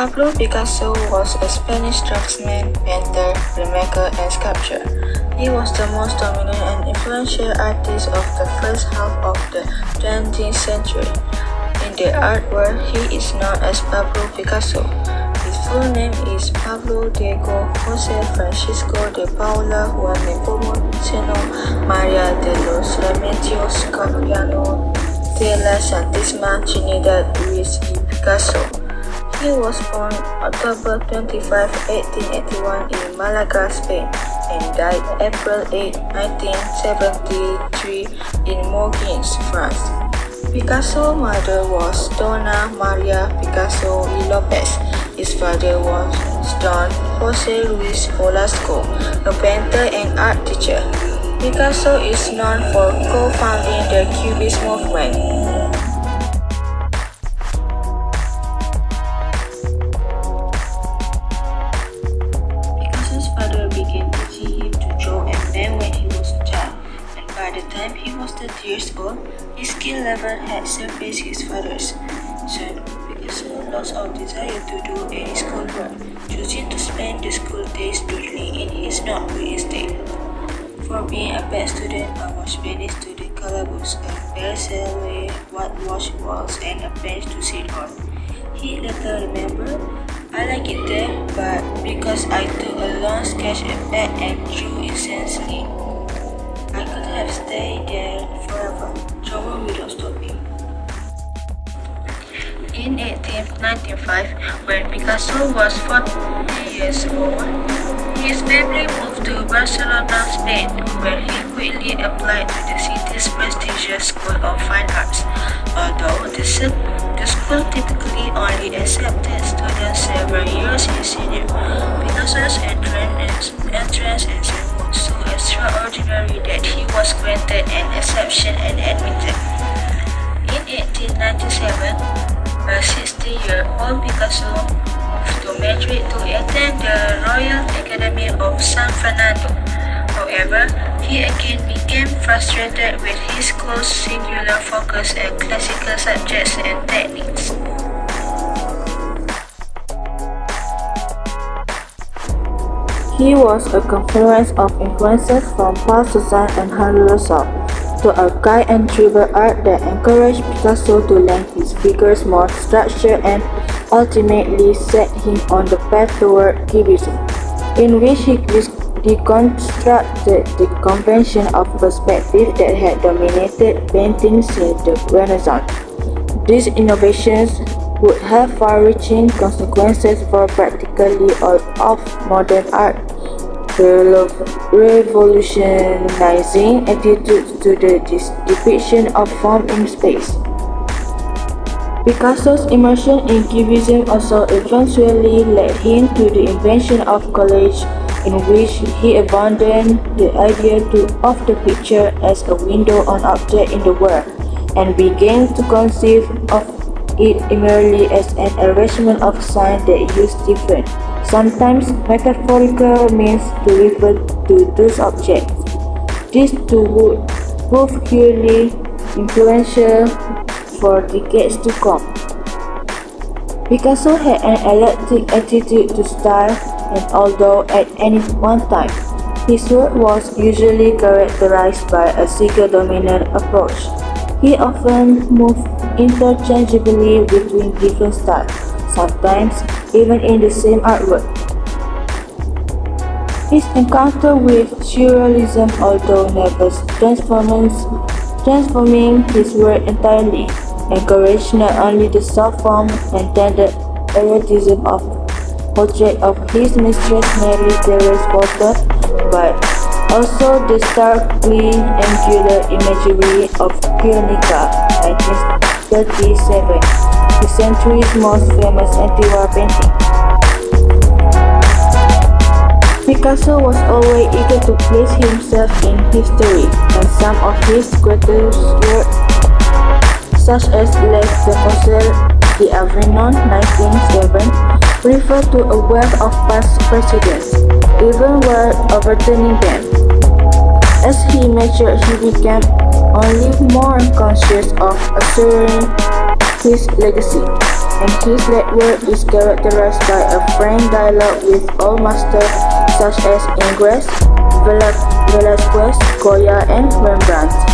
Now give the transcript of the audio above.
Pablo Picasso was a Spanish draftsman, painter, filmmaker, and sculptor. He was the most dominant and influential artist of the first half of the 20th century. In the art world, he is known as Pablo Picasso. His full name is Pablo Diego José Francisco de Paula Juan Nepomuceno María de los Remedios Capiano de la Santísima Trinidad Luis y Picasso. He was born October 25, 1881 in Malaga, Spain, and died April 8, 1973 in Morgins, France. Picasso's mother was Donna Maria Picasso y Lopez. His father was Don José Luis Velasco, a painter and art teacher. Picasso is known for co-founding the Cubist movement. Picasso's father began teaching him to draw and paint when he was a child, and by the time he was 30 years old, his skill level had surpassed his father's. Soon, Picasso lost all desire to do any schoolwork, choosing to spend the school days doodling in his notebook instead. For being a bad student, I was banished to the calaboose, a bare cell with whitewashed walls and a bench to sit on. He later remembered, I like it there, but because I took a long sketch at bed and drew incessantly. I could have stayed there forever, drawing without stopping. In 1895, when Picasso was 40 years old, his family moved to Barcelona, Spain, where he quickly applied to the city's prestigious School of Fine Arts. Although the school typically only accepted students several years in senior, Picasso's entrance exam was so extraordinary that he was granted an exception and admitted. In 1897, a 60-year-old Picasso moved to Madrid to attend the Royal Academy of San Fernando. However, he again became frustrated with his close singular focus on classical subjects and techniques. He was a confluence of influences from Paul Cézanne and Henri Rousseau, to a guide and tribal art that encouraged Picasso to lend his figures more structure and ultimately set him on the path toward Cubism, in which he deconstructed the convention of perspective that had dominated painting since the Renaissance. These innovations would have far-reaching consequences for practically all of modern art, revolutionizing attitudes to the depiction of form in space. Picasso's immersion in Cubism also eventually led him to the invention of collage, in which he abandoned the idea of the picture as a window on object in the world, and began to conceive of it merely as an arrangement of signs that use different, sometimes metaphorical means to refer to those objects. These two would prove hugely influential for decades to come. Picasso had an eclectic attitude to style, and although at any one time his work was usually characterized by a single-dominant approach, he often moved interchangeably between different styles, sometimes even in the same artwork. His encounter with surrealism, although never transforming his work entirely, encouraged not only the soft form and tender eroticism of portrait of his mistress Mary Therese Walter, but also the starkly angular imagery of Guernica, 1937, the century's most famous anti-war painting. Picasso was always eager to place himself in history, and some of his greatest works, such as Les Demoiselles d'Avignon, 1907, refer to a wealth of past presidents, even while overturning them. As he matured, he became only more conscious of assuring his legacy. and his late work is characterized by a frank dialogue with all masters such as Ingres, Velázquez, Goya, and Rembrandt.